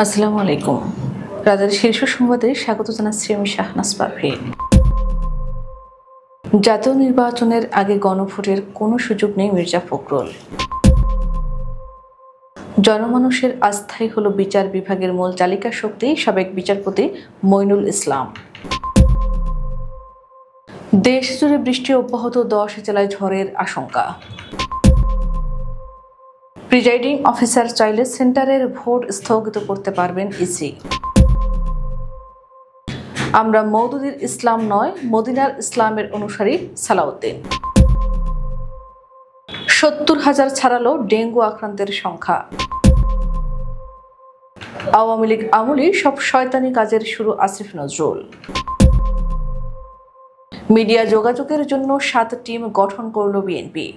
আসসালামু আলাইকুম। রাতের শীর্ষ সংবাদে স্বাগত জানাচ্ছি আমি শাহনাজ পারভীন। জাতীয় নির্বাচনের আগে গণভোটের কোনো সুযোগ নেই মির্জা ফখরুল। জনমানুষের আস্থাই হলো বিচার বিভাগের মূল চালিকা শক্তি, সাবেক বিচারপতি মঈনুল ইসলাম। দেশ জুড়ে বৃষ্টি অব্যাহত, 10 জেলায় ঝড়ের আশঙ্কা। প্রিজাইডিং অফিসার চাইলে সেন্টারের ভোট স্থগিত করতে পারবেন ইসি। আমরা মওদুদীর ইসলাম নয়, মদিনার ইসলামের অনুসারী সালাউদ্দিন। 70,000 ছাড়ালো ডেঙ্গু আক্রান্তের সংখ্যা। আওয়ামী লীগ আমলি সব শয়তানি কাজের শুরু আসিফ নজরুল। মিডিয়া যোগাযোগের জন্য 7 টিম গঠন করল বিএনপি।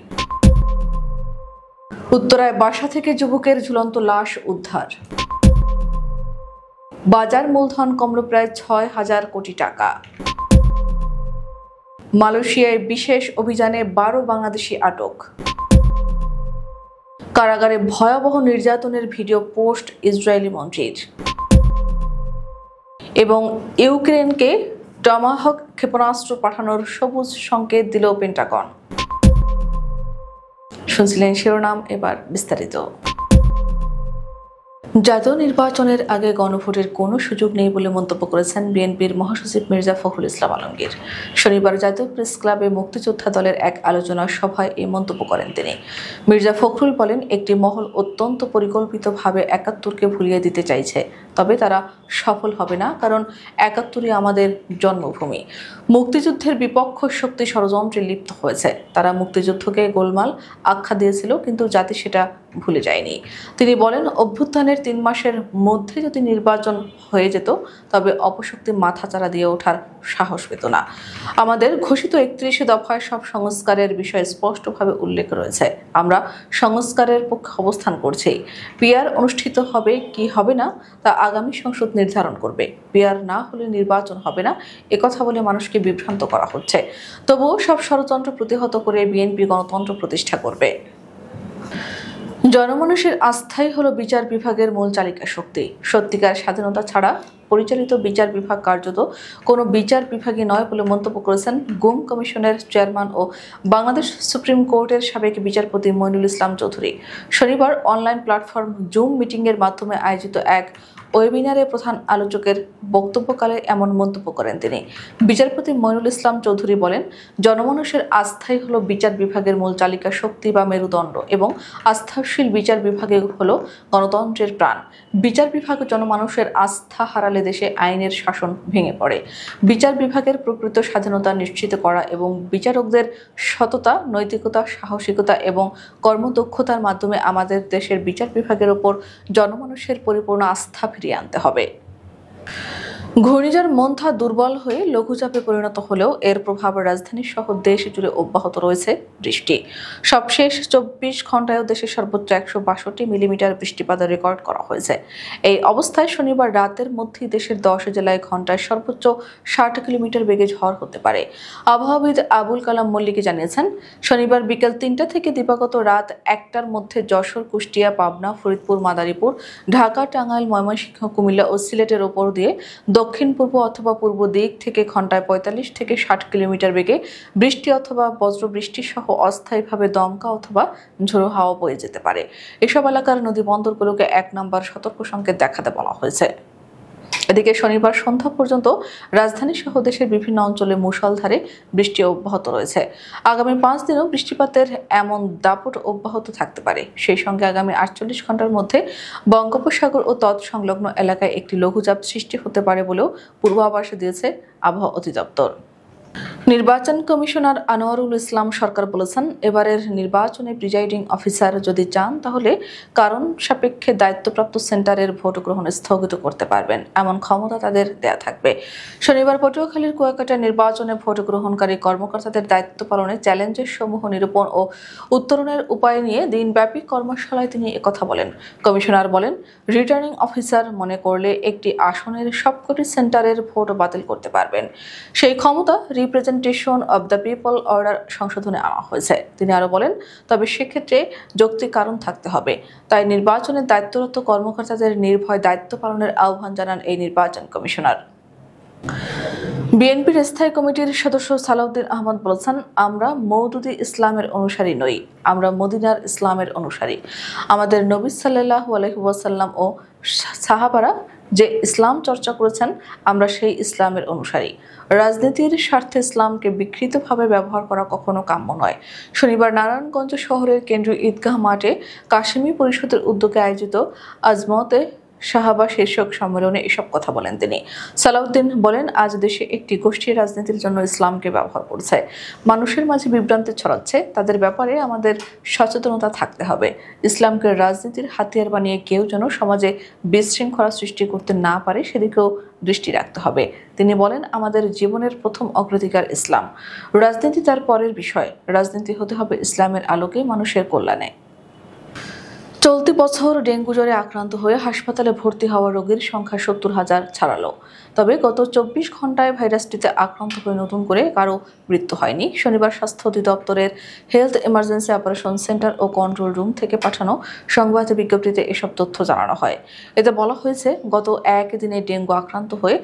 উত্তরায় বাসা থেকে যুবকের ঝুলন্ত লাশ উদ্ধার। বাজার মূলধন কমল প্রায় 6,000 কোটি টাকা। মালয়েশিয়ায় বিশেষ অভিযানে 12 বাংলাদেশি আটক। কারাগারে ভয়াবহ নির্যাতনের ভিডিও পোস্ট ইসরায়েলি মন্ত্রীর। এবং ইউক্রেনকে টমাহক ক্ষেপণাস্ত্র পাঠানোর সবুজ সংকেত দিল পেন্টাগন। শুনছিলেন শিরোনাম, এবার বিস্তারিত। জাতীয় নির্বাচনের আগে গণভোটের কোনো সুযোগ নেই বলে মন্তব্য করেছেন বিএনপির মহাসচিব মির্জা ফখরুল ইসলাম আলমগীর। শনিবার জাতীয় প্রেস ক্লাবে মুক্তিযোদ্ধা দলের এক আলোচনা সভায় এই মন্তব্য করেন তিনি। মির্জা ফখরুল বলেন, একটি মহল অত্যন্ত পরিকল্পিতভাবে ৭১কে ভুলিয়ে দিতে চাইছে, তবে তারা সফল হবে না, কারণ ৭১ই আমাদের জন্মভূমি। মুক্তিযুদ্ধের বিপক্ষ শক্তি ষড়যন্ত্রে লিপ্ত হয়েছে। তারা মুক্তিযুদ্ধকে গোলমাল আখ্যা দিয়েছিল, কিন্তু জাতি সেটা ভুলে যায়নি। তিনি বলেন, অভ্যুত্থানের 3 মাসের মধ্যে যদি নির্বাচন হয়ে যেত, তবে অপশক্তি মাথাচাড়া দিয়ে ওঠার সাহস পেত না। আমাদের ঘোষিত 31 দফায় সব সংস্কারের বিষয়ে স্পষ্টভাবে উল্লেখ রয়েছে। আমরা সংস্কারের পক্ষে অবস্থান করছি। পিআর অনুষ্ঠিত হবে কি হবে না তা আগামী সংসদ নির্ধারণ করবে। পিআর না হলে নির্বাচন হবে না, একথা বলে মানুষকে বিভ্রান্ত করা হচ্ছে। তবুও সব ষড়যন্ত্র প্রতিহত করে বিএনপি গণতন্ত্র প্রতিষ্ঠা করবে। জনমানুষের আস্থাই হলো বিচার বিভাগের মূল চালিকা শক্তি। সত্যিকার স্বাধীনতা ছাড়া পরিচালিত বিচার বিভাগ কার্যত কোনো বিচার বিভাগই নয় বলে মন্তব্য করেছেন গুম কমিশনের চেয়ারম্যান ও বাংলাদেশ সুপ্রিম কোর্টের সাবেক বিচারপতি মঈনুল ইসলাম চৌধুরী। শনিবার অনলাইন প্ল্যাটফর্ম জুম মিটিংয়ের মাধ্যমে আয়োজিত এক ওয়েবিনারে প্রধান আলোচকের বক্তব্যকালে এমন মন্তব্য করেন তিনি। বিচারপতি মঈনুল ইসলাম চৌধুরী বলেন, জনমানুষের আস্থাই হলো বিচার বিভাগের মূল চালিকা শক্তি বা মেরুদণ্ড, এবং আস্থাশীল বিচার বিভাগে হলো গণতন্ত্রের প্রাণ। বিচার বিভাগ জনমানুষের আস্থা হারালে দেশে আইনের শাসন ভেঙে পড়ে। বিচার বিভাগের প্রকৃত স্বাধীনতা নিশ্চিত করা এবং বিচারকদের সততা, নৈতিকতা, সাহসিকতা এবং কর্মদক্ষতার মাধ্যমে আমাদের দেশের বিচার বিভাগের ওপর জনমানুষের পরিপূর্ণ আস্থা ফিরিয়ে আনতে হবে। ঘূর্ণিঝড় মন্থা দুর্বল হয়ে লঘুচাপে পরিণত হলেও এর প্রভাব রাজধানী সহ দেশ জুড়ে অব্যাহত রয়েছে বৃষ্টি। সবশেষ 24 ঘন্টায়ও দেশে সর্বোচ্চ 162 মিলিমিটার বৃষ্টিপাতের রেকর্ড করা হয়েছে। এই অবস্থায় শনিবার রাতের মধ্যেই দেশের 10 জেলায় ঘন্টায় সর্বোচ্চ 60 কিলোমিটার বেগে ঝড় হতে পারে। আবহাওয়াবিদ আবুল কালাম মল্লিক জানিয়েছেন, শনিবার বিকেল 3টা থেকে দিবাগত রাত 1টার মধ্যে যশোর, কুষ্টিয়া, পাবনা, ফরিদপুর, মাদারীপুর, ঢাকা, টাঙ্গাইল, ময়মনসিংহ, কুমিল্লা ও সিলেটের ওপর দিয়ে দক্ষিণ পূর্ব অথবা পূর্ব দিক থেকে ঘন্টায় 45 থেকে 60 কিলোমিটার বেগে বৃষ্টি অথবা বজ্রবৃষ্টি সহ অস্থায়ীভাবে দমকা অথবা ঝোড়ো হাওয়া বয়ে যেতে পারে। এসব এলাকার নদী বন্দরগুলোকে 1 নম্বর সতর্ক সংকেত দেখাতে বলা হয়েছে। এদিকে শনিবার সন্ধ্যা পর্যন্ত রাজধানী সহ দেশের বিভিন্ন অঞ্চলে মুষলধারে বৃষ্টি অব্যাহত রয়েছে। আগামী 5 দিনও বৃষ্টিপাতের এমন দাপট অব্যাহত থাকতে পারে। সেই সঙ্গে আগামী 48 ঘন্টার মধ্যে বঙ্গোপসাগর ও তৎসংলগ্ন এলাকায় একটি লঘুচাপ সৃষ্টি হতে পারে বলেও পূর্বাভাস দিয়েছে আবহাওয়া অধিদপ্তর। নির্বাচন কমিশনার আনোয়ারুল ইসলাম সরকার বলেছেন, এবারের নির্বাচনে প্রিজাইডিং অফিসার যদি চান তাহলে কারণ সাপেক্ষে দায়িত্বপ্রাপ্ত সেন্টারের ভোট গ্রহণ স্থগিত করতে পারবেন, এমন ক্ষমতা তাদের দেয়া থাকবে। শনিবার পটুয়াখালীর কুয়াকাটা নির্বাচনে ভোট গ্রহণকারী কর্মকর্তাদের দায়িত্ব পালনে চ্যালেঞ্জের সমূহ নিরূপণ ও উত্তরণের উপায় নিয়ে দিনব্যাপী কর্মশালায় তিনি একথা বলেন। কমিশনার বলেন, রিটার্নিং অফিসার মনে করলে একটি আসনের সবকটি সেন্টারের ভোট বাতিল করতে পারবেন। সেই ক্ষমতা representation of the people order সংশোধনে আনা হয়েছে। তিনি আরো বলেন, তবে সেক্ষেত্রে যৌক্তিক কারণ থাকতে হবে। তাই নির্বাচনের দায়িত্বরত কর্মকর্তাদের নির্ভয় দায়িত্ব পালনের আহ্বান জানান এই নির্বাচন কমিশনার। বিএনপির স্থায়ী কমিটির সদস্য সালাউদ্দিন আহমদ বলেছেন, আমরা মওদুদি ইসলামের অনুসারী নই, আমরা মদিনার ইসলামের অনুসারী। আমাদের নবী সাল্লাল্লাহু আলাইহি ওয়াসাল্লাম ও সাহাবারা যে ইসলাম চর্চা করেছেন, আমরা সেই ইসলামের অনুসারী। রাজনীতির স্বার্থে ইসলামকে বিকৃতভাবে ব্যবহার করা কখনো কাম্য নয়। শনিবার নারায়ণগঞ্জ শহরের কেন্দ্রীয় ঈদগাহ মাঠে কাশেমি পরিষদের উদ্যোগে আয়োজিত আজমতে সাহাবা শীর্ষক সম্মেলনে এসব কথা বলেন তিনি। সালাউদ্দিন বলেন, আজ দেশে একটি গোষ্ঠী রাজনীতির জন্য ইসলামকে ব্যবহার করছে, মানুষের মাঝে বিভ্রান্তি ছড়াচ্ছে। তাদের ব্যাপারে আমাদের সচেতনতা থাকতে হবে। ইসলামকে রাজনীতির হাতিয়ার বানিয়ে কেউ যেন সমাজে বিশৃঙ্খলা সৃষ্টি করতে না পারে সেদিকেও দৃষ্টি রাখতে হবে। তিনি বলেন, আমাদের জীবনের প্রথম অগ্রাধিকার ইসলাম, রাজনীতি তার পরের বিষয়। রাজনীতি হতে হবে ইসলামের আলোকে, মানুষের কল্যাণে। চলতি বছর ডেঙ্গু জ্বরে আক্রান্ত হয়ে হাসপাতালে ভর্তি হওয়া রোগীর সংখ্যা ৭০,০০০ ছাড়ালো। তবে গত ২৪ ঘন্টায় ভাইরাসটিতে আক্রান্ত হয়ে নতুন করে কারো মৃত্যু হয়নি। শনিবার স্বাস্থ্য অধিদপ্তরের হেলথ ইমার্জেন্সি অপারেশন সেন্টার ও কন্ট্রোল রুম থেকে পাঠানো সংবাদ বিজ্ঞপ্তিতে এসব তথ্য জানানো হয়। এতে বলা হয়েছে, গত একদিনে ডেঙ্গু আক্রান্ত হয়ে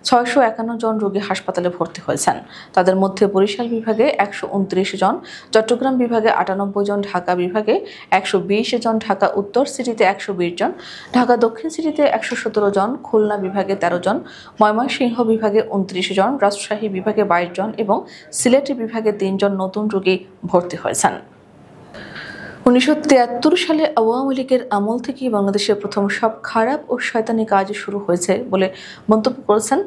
৬৫১ জন রোগী হাসপাতালে ভর্তি হয়েছেন। তাদের মধ্যে বরিশাল বিভাগে ১২৯ জন, চট্টগ্রাম বিভাগে ৯৮ জন, ঢাকা বিভাগে ১২০ জন, ঢাকা উত্তর সিটিতে ১২০ জন, ঢাকা দক্ষিণ সিটিতে ১১৭ জন, খুলনা বিভাগে ১৩ জন, ময়মনসিংহ বিভাগে ২৯ জন, রাজশাহী বিভাগে ২২ জন এবং সিলেট বিভাগে ৩ জন নতুন রোগী ভর্তি হয়েছেন। ১৯৭৩ সালে আওয়ামী লীগের আমল থেকেই বাংলাদেশে প্রথম সব খারাপ ও শয়তানি কাজ শুরু হয়েছে বলে মন্তব্য করেছেন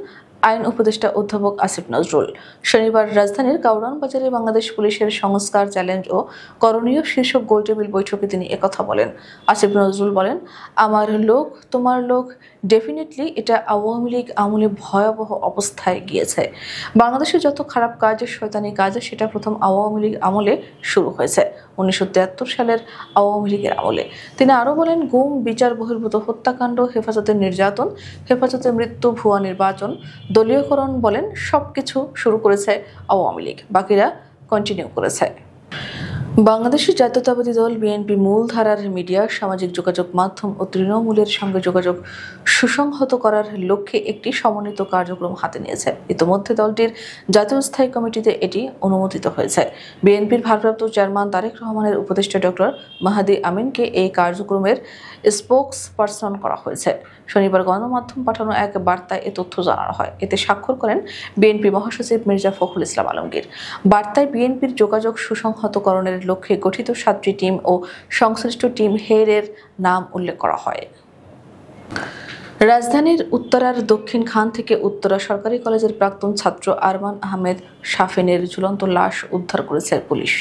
আইন উপদেষ্টা অধ্যাপক আসিফ নজরুল। শনিবার রাজধানীর কাউরান বাজারে বাংলাদেশ পুলিশের সংস্কার, চ্যালেঞ্জ ও করণীয় শীর্ষক গোলটেবিল বৈঠকে তিনি একথা বলেন। আসিফ নজরুল বলেন, আমার লোক তোমার লোক, ডেফিনেটলি এটা আওয়ামী লীগ আমলে ভয়াবহ অবস্থায় গিয়েছে। বাংলাদেশে যত খারাপ কাজ, শয়তানি কাজ, সেটা প্রথম আওয়ামী লীগ আমলে শুরু হয়েছে, ১৯৭৩ সালের আওয়ামী লীগের আমলে। তিনি আরও বলেন, গুম, বিচার বহির্ভূত হত্যাকাণ্ড, হেফাজতে নির্যাতন, হেফাজতে মৃত্যু, ভুয়া নির্বাচন, দলীয়করণ বলেন, সবকিছু শুরু করেছে আওয়ামী লীগ, বাকিরা কন্টিনিউ করেছে। বাংলাদেশের জাতীয়তাবাদী দল বিএনপি মূলধারার মিডিয়া, সামাজিক যোগাযোগ মাধ্যম ও তৃণমূলের সঙ্গে যোগাযোগ সুসংহত করার লক্ষ্যে একটি সমন্বিত কার্যক্রম হাতে নিয়েছে। ইতিমধ্যে দলটির জাতীয় স্থায়ী কমিটিতে এটি অনুমোদিত হয়েছে। বিএনপির ভারপ্রাপ্ত চেয়ারম্যান তারেক রহমানের উপদেষ্টা ডক্টর মাহাদি আমিনকে এই কার্যক্রমের স্পোকস পারসন করা হয়েছে। শনিবার গণমাধ্যম পাঠানো এক বার্তায় এ তথ্য জানানো হয়। এতে স্বাক্ষর করেন বিএনপি মহাসচিব মির্জা ফখরুল ইসলাম আলমগীর। বার্তায় বিএনপির যোগাযোগ সুসংহতকরণের লক্ষ্যে গঠিত ৭টি টিম ও সংশ্লিষ্ট টিম হেডের নাম উল্লেখ করা হয়। রাজধানীর উত্তরার দক্ষিণ খান থেকে উত্তরা সরকারি কলেজের প্রাক্তন ছাত্র আরমান আহমেদ শাফিনের ঝুলন্ত লাশ উদ্ধার করেছে পুলিশ।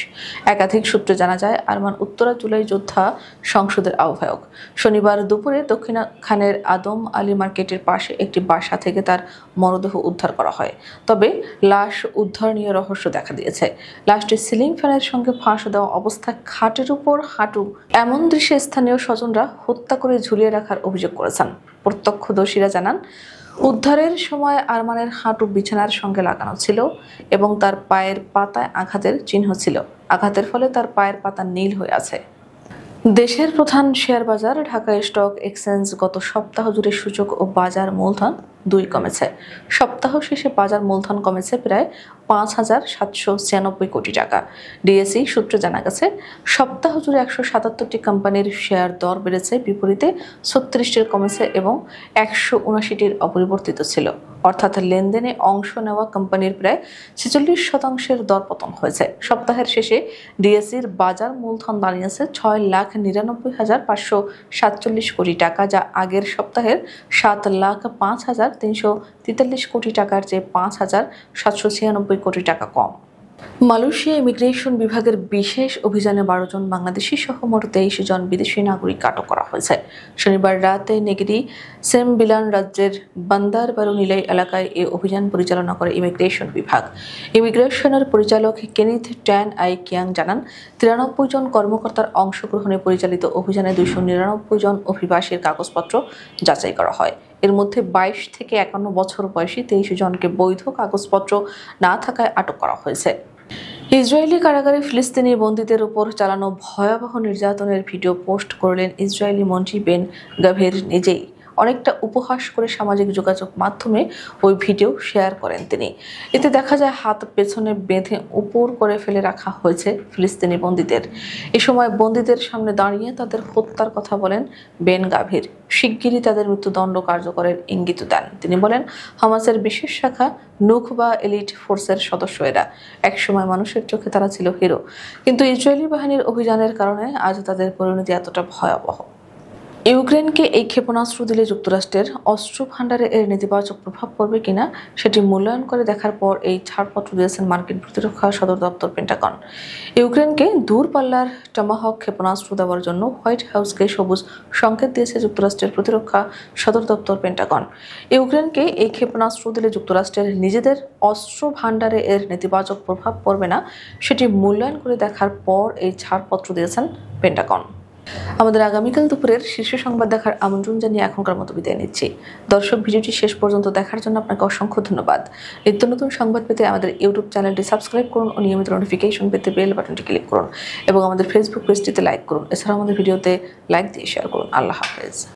একাধিক সূত্রে জানা যায়, আরমান উত্তরা জুলাই যোদ্ধা সংসদের আহ্বায়ক। শনিবার দুপুরে দক্ষিণ খানের আদম আলী মার্কেটের পাশে একটি বাসা থেকে তার মরদেহ উদ্ধার করা হয়। তবে লাশ উদ্ধার নিয়ে রহস্য দেখা দিয়েছে। লাশটি সিলিং ফ্যানের সঙ্গে ফাঁস দেওয়া অবস্থায় খাটের উপর হাঁটু এমন দৃশ্যে স্থানীয় স্বজনরা হত্যা করে ঝুলিয়ে রাখার অভিযোগ করেছেন। প্রত্যক্ষদর্শীরা জানান, উদ্ধারের সময় আরমানের হাঁটু বিছানার সঙ্গে লাগানো ছিল এবং তার পায়ের পাতায় আঘাতের চিহ্ন ছিল। আঘাতের ফলে তার পায়ের পাতা নীল হয়ে আছে। দেশের প্রধান শেয়ার বাজার ঢাকা স্টক এক্সচেঞ্জ গত সপ্তাহ জুড়ে সূচক ও বাজার মূলধন দুই কমেছে। সপ্তাহ শেষে বাজার মূলধন কমেছে প্রায় ৫,৭৯৬ কোটি টাকা। ডিএসই সূত্রে জানা গেছে, সপ্তাহ জুড়ে ১৭৭টি কোম্পানির শেয়ার দর বেড়েছে, বিপরীতে ৩৬টির কমেছে এবং ১৭৯টির অপরিবর্তিত ছিল। অর্থাৎ লেনদেনে অংশ নেওয়া কোম্পানির প্রায় ৪৬% দরপতন হয়েছে। সপ্তাহের শেষে ডিএসইর বাজার মূলধন দাঁড়িয়েছে ৬,৯৯,৫৪৭ কোটি টাকা, যা আগের সপ্তাহের ৭,০৫,৩৪৩ কোটি টাকার চেয়ে ৫,৭৯৬ কোটি টাকা কম। মালয়েশিয়া ইমিগ্রেশন বিভাগের বিশেষ অভিযানে ১২ জন বাংলাদেশি সহ মোট ২৩ জন বিদেশি নাগরিক আটক করা হয়েছে। শনিবার রাতে নেগিরি সেমবিলান রাজ্যের বান্দারবারু নিলাই এলাকায় এই অভিযান পরিচালনা করে ইমিগ্রেশন বিভাগ। ইমিগ্রেশনের পরিচালক কেনিথ ট্যান আই কিয়াং জানান, ৯৩ জন কর্মকর্তার অংশগ্রহণে পরিচালিত অভিযানে ২৯৯ জন অভিবাসীর কাগজপত্র যাচাই করা হয়। এর মধ্যে 22 থেকে 51 বছর বয়সী 23 জনকে বৈধ কাগজপত্র না থাকায় আটক করা হয়েছে। ইসরায়েলি কারাগারে ফিলিস্তিনি বন্দীদের উপর চালানো ভয়াবহ নির্যাতনের ভিডিও পোস্ট করলেন ইসরায়েলি মন্ত্রী বেন গাভির নিজেই। অনেকটা উপহাস করে সামাজিক যোগাযোগ মাধ্যমে ওই ভিডিও শেয়ার করেন তিনি। এতে দেখা যায় হাত পেছনে বেঁধে উপর করে ফেলে রাখা হয়েছে ফিলিস্তিনি বন্দীদের। এ সময় বন্দীদের সামনে দাঁড়িয়ে তাদের হত্যার কথা বলেন বেন গাভির। শিগগিরই তাদের মৃত্যুদণ্ড কার্যকরের ইঙ্গিত দেন। তিনি বলেন, হামাসের বিশেষ শাখা নুখবা এলিট ফোর্সের সদস্য এরা। একসময় মানুষের চোখে তারা ছিল হিরো, কিন্তু ইসরায়েলি বাহিনীর অভিযানের কারণে আজ তাদের পরিণতি এতটা ভয়াবহ। ইউক্রেনকে এই ক্ষেপণাস্ত্র দিলে যুক্তরাষ্ট্রের অস্ত্র ভাণ্ডারে এর নেতিবাচক প্রভাব পড়বে কিনা সেটি মূল্যায়ন করে দেখার পর এই ছাড়পত্র দিয়েছেন মার্কিন প্রতিরক্ষা সদর দপ্তর পেন্টাগন। ইউক্রেনকে দূরপাল্লার টমাহক ক্ষেপণাস্ত্র দেওয়ার জন্য হোয়াইট হাউসকে সবুজ সংকেত দিয়েছে যুক্তরাষ্ট্রের প্রতিরক্ষা সদর দপ্তর পেন্টাগন। ইউক্রেনকে এই ক্ষেপণাস্ত্র দিলে যুক্তরাষ্ট্রের নিজেদের অস্ত্র ভাণ্ডারে এর নেতিবাচক প্রভাব পড়বে না সেটি মূল্যায়ন করে দেখার পর এই ছাড়পত্র দিয়েছেন পেন্টাগন। আমাদের আগামীকাল দুপুরের শীর্ষ সংবাদ দেখার আমন্ত্রণ জানিয়ে এখনকার মতো বিদায় নিচ্ছি। দর্শক, ভিডিওটি শেষ পর্যন্ত দেখার জন্য আপনাকে অসংখ্য ধন্যবাদ। নিত্য নতুন সংবাদ পেতে আমাদের ইউটিউব চ্যানেলটি সাবস্ক্রাইব করুন ও নিয়মিত নোটিফিকেশন পেতে বেল বাটনটি ক্লিক করুন এবং আমাদের ফেসবুক পেজটিতে লাইক করুন। এছাড়াও আমাদের ভিডিওতে লাইক দিয়ে শেয়ার করুন। আল্লাহ হাফেজ।